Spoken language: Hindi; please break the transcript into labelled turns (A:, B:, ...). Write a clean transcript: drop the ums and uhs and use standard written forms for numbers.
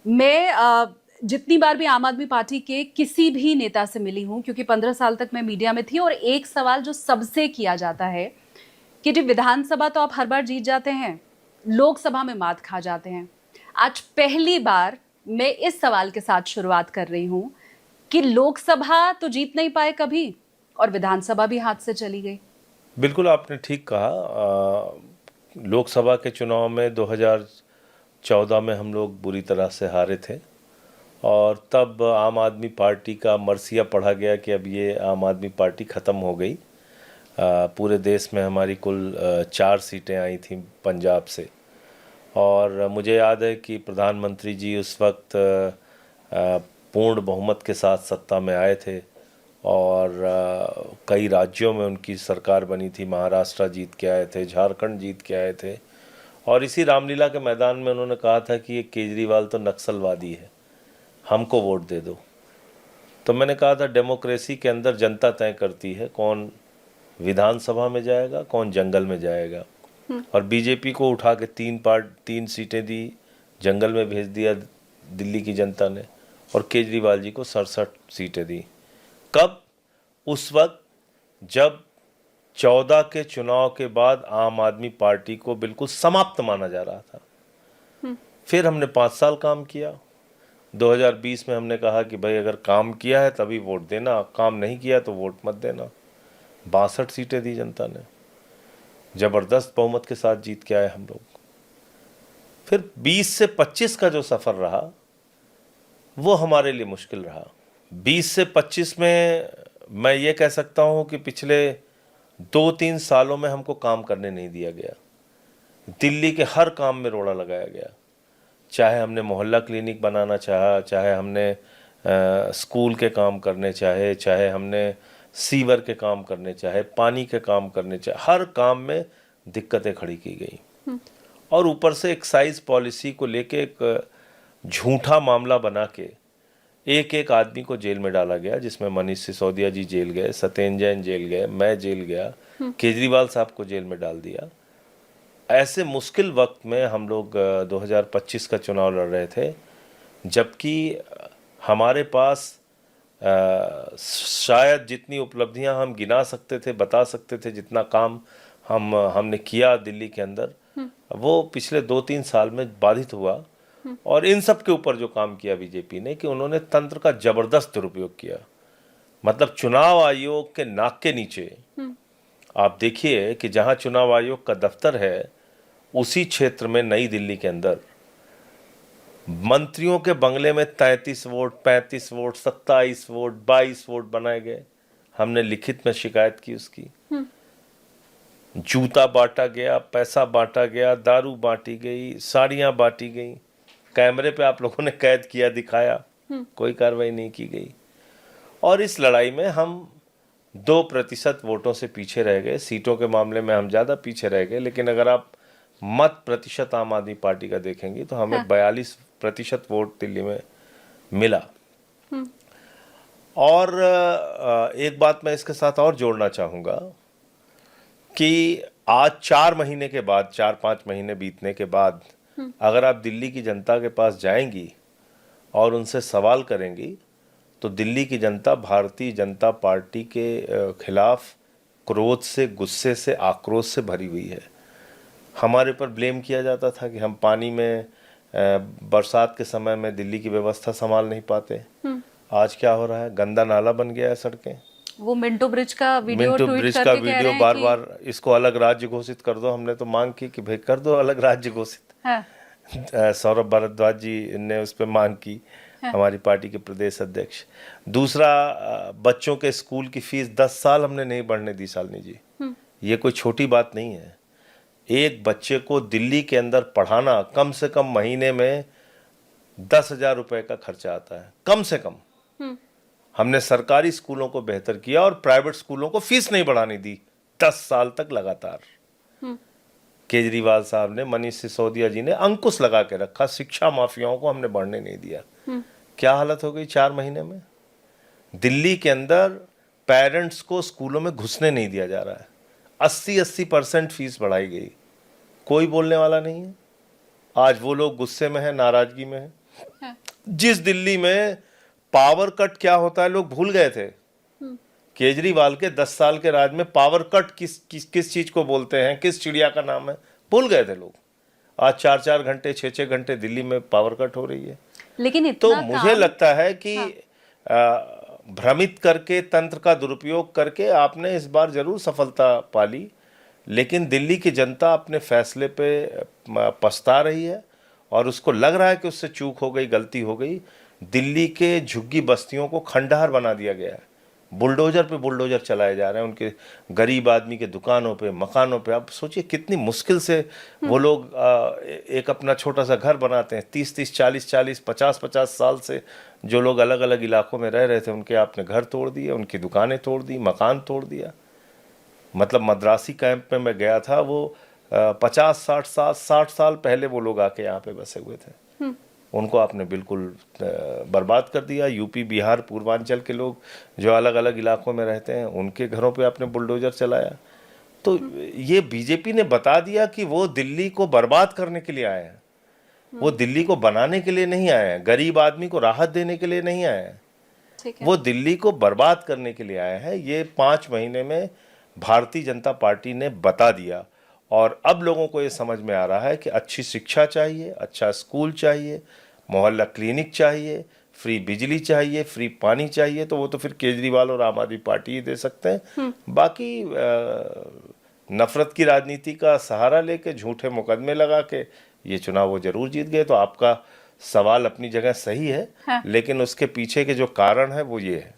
A: मैं जितनी बार भी आम आदमी पार्टी के किसी भी नेता से मिली हूं, क्योंकि 15 साल तक मैं मीडिया में थी, और एक सवाल जो सबसे किया जाता है कि जी विधानसभा तो आप हर बार जीत जाते हैं, लोकसभा में मात खा जाते हैं। आज पहली बार मैं इस सवाल के साथ शुरुआत कर रही हूं कि लोकसभा तो जीत नहीं पाए कभी और विधानसभा भी हाथ से चली गई।
B: बिल्कुल आपने ठीक कहा। लोकसभा के चुनाव में 2014 में हम लोग बुरी तरह से हारे थे और तब आम आदमी पार्टी का मरसिया पढ़ा गया कि अब ये आम आदमी पार्टी ख़त्म हो गई। पूरे देश में हमारी कुल 4 सीटें आई थीं पंजाब से, और मुझे याद है कि प्रधानमंत्री जी उस वक्त पूर्ण बहुमत के साथ सत्ता में आए थे और कई राज्यों में उनकी सरकार बनी थी। महाराष्ट्र जीत के आए थे, झारखंड जीत के आए थे, और इसी रामलीला के मैदान में उन्होंने कहा था कि ये केजरीवाल तो नक्सलवादी है, हमको वोट दे दो। तो मैंने कहा था डेमोक्रेसी के अंदर जनता तय करती है कौन विधानसभा में जाएगा, कौन जंगल में जाएगा। और बीजेपी को उठा के 3 सीटें दी, जंगल में भेज दिया दिल्ली की जनता ने, और केजरीवाल जी को 67 सीटें दी। कब? उस वक्त जब 14 के चुनाव के बाद आम आदमी पार्टी को बिल्कुल समाप्त माना जा रहा था। फिर हमने 5 साल काम किया। 2020 में हमने कहा कि भाई अगर काम किया है तभी वोट देना, काम नहीं किया तो वोट मत देना। 62 सीटें दी जनता ने, जबरदस्त बहुमत के साथ जीत के आए हम लोग। फिर 20 से 25 का जो सफ़र रहा वो हमारे लिए मुश्किल रहा। 20 से 25 में मैं ये कह सकता हूँ कि पिछले 2-3 सालों में हमको काम करने नहीं दिया गया। दिल्ली के हर काम में रोड़ा लगाया गया, चाहे हमने मोहल्ला क्लिनिक बनाना चाहा, चाहे हमने स्कूल के काम करने चाहे, चाहे हमने सीवर के काम करने चाहे, पानी के काम करने चाहे, हर काम में दिक्कतें खड़ी की गई। और ऊपर से एक्साइज पॉलिसी को लेके एक झूठा मामला बना के एक एक आदमी को जेल में डाला गया, जिसमें मनीष सिसोदिया जी जेल गए, सत्येंद्र जैन जेल गए, मैं जेल गया, केजरीवाल साहब को जेल में डाल दिया। ऐसे मुश्किल वक्त में हम लोग 2025 का चुनाव लड़ रहे थे, जबकि हमारे पास शायद जितनी उपलब्धियां हम गिना सकते थे, बता सकते थे, जितना काम हमने किया दिल्ली के अंदर, वो पिछले 2-3 साल में बाधित हुआ। और इन सब के ऊपर जो काम किया बीजेपी ने, कि उन्होंने तंत्र का जबरदस्त दुरुपयोग किया। मतलब चुनाव आयोग के नाक के नीचे आप देखिए कि जहां चुनाव आयोग का दफ्तर है, उसी क्षेत्र में नई दिल्ली के अंदर मंत्रियों के बंगले में 33 वोट, 35 वोट, 27 वोट, 22 वोट बनाए गए। हमने लिखित में शिकायत की उसकी। जूता बांटा गया, पैसा बांटा गया, दारू बांटी गई, साड़ियां बांटी गई। कैमरे पे आप लोगों ने कैद किया, दिखाया, कोई कार्रवाई नहीं की गई। और इस लड़ाई में हम 2% वोटों से पीछे रह गए। सीटों के मामले में हम ज़्यादा पीछे रह गए, लेकिन अगर आप मत प्रतिशत आम आदमी पार्टी का देखेंगे तो हमें 42% वोट दिल्ली में मिला। और एक बात मैं इसके साथ और जोड़ना चाहूँगा कि आज 4 महीने के बाद, 4-5 महीने बीतने के बाद, अगर आप दिल्ली की जनता के पास जाएंगी और उनसे सवाल करेंगी तो दिल्ली की जनता भारतीय जनता पार्टी के खिलाफ क्रोध से, गुस्से से, आक्रोश से भरी हुई है। हमारे पर ब्लेम किया जाता था कि हम पानी में बरसात के समय में दिल्ली की व्यवस्था संभाल नहीं पाते। आज क्या हो रहा है? गंदा नाला बन गया है सड़कें।
A: वो मिंटो ब्रिज का वीडियो
B: बार बार इसको अलग राज्य घोषित कर दो। हमने तो मांग की कि भाई कर दो अलग राज्य घोषित। हाँ। सौरभ भारद्वाज जी ने उस पर मांग की। हाँ। हमारी पार्टी के प्रदेश अध्यक्ष। दूसरा, बच्चों के स्कूल की फीस 10 साल हमने नहीं बढ़ने दी शालिनी जी। ये कोई छोटी बात नहीं है। एक बच्चे को दिल्ली के अंदर पढ़ाना कम से कम महीने में 10,000 रुपए का खर्चा आता है, कम से कम। हमने सरकारी स्कूलों को बेहतर किया और प्राइवेट स्कूलों को फीस नहीं बढ़ाने दी 10 साल तक लगातार। केजरीवाल साहब ने, मनीष सिसोदिया जी ने अंकुश लगा के रखा। शिक्षा माफियाओं को हमने बढ़ने नहीं दिया। क्या हालत हो गई 4 महीने में? दिल्ली के अंदर पेरेंट्स को स्कूलों में घुसने नहीं दिया जा रहा है। 80% फीस बढ़ाई गई, कोई बोलने वाला नहीं है। आज वो लोग गुस्से में है, नाराजगी में है।
A: हाँ।
B: जिस दिल्ली में पावर कट क्या होता है लोग भूल गए थे। केजरीवाल के 10 साल के राज में पावर कट किस चीज को बोलते हैं, किस चिड़िया का नाम है, भूल गए थे लोग। आज 4-4 घंटे 6-6 घंटे दिल्ली में पावर कट हो रही है।
A: लेकिन
B: तो
A: इतना
B: मुझे लगता है कि भ्रमित करके, तंत्र का दुरुपयोग करके आपने इस बार जरूर सफलता पाली, लेकिन दिल्ली की जनता अपने फैसले पे पछता रही है और उसको लग रहा है कि उससे चूक हो गई, गलती हो गई। दिल्ली के झुग्गी बस्तियों को खंडहर बना दिया गया है, बुलडोजर पे बुलडोजर चलाए जा रहे हैं उनके गरीब आदमी के दुकानों पे, मकानों पे। आप सोचिए कितनी मुश्किल से वो लोग एक अपना छोटा सा घर बनाते हैं। 30-30, 40-40, 50-50 साल से जो लोग अलग अलग इलाकों में रह रहे थे, उनके आपने घर तोड़ दिए, उनकी दुकानें तोड़ दी, मकान तोड़ दिया। मतलब मद्रासी कैंप में मैं गया था, वो 50-60 साल पहले वो लोग आके यहाँ पे बसे हुए थे, उनको आपने बिल्कुल बर्बाद कर दिया। यूपी, बिहार, पूर्वांचल के लोग जो अलग अलग इलाकों में रहते हैं, उनके घरों पे आपने बुलडोजर चलाया। तो ये बीजेपी ने बता दिया कि वो दिल्ली को बर्बाद करने के लिए आए हैं, वो दिल्ली को बनाने के लिए नहीं आए हैं, गरीब आदमी को राहत देने के लिए नहीं आए हैं, वो दिल्ली को बर्बाद करने के लिए आए हैं। ये 5 महीने में भारतीय जनता पार्टी ने बता दिया और अब लोगों को ये समझ में आ रहा है कि अच्छी शिक्षा चाहिए, अच्छा स्कूल चाहिए, मोहल्ला क्लिनिक चाहिए, फ्री बिजली चाहिए, फ्री पानी चाहिए। तो वो तो फिर केजरीवाल और आम आदमी पार्टी ही दे सकते हैं। बाकी नफरत की राजनीति का सहारा लेके, झूठे मुकदमे लगा के ये चुनाव वो जरूर जीत गए। तो आपका सवाल अपनी जगह सही है,
A: हाँ।
B: लेकिन उसके पीछे के जो कारण है वो ये है।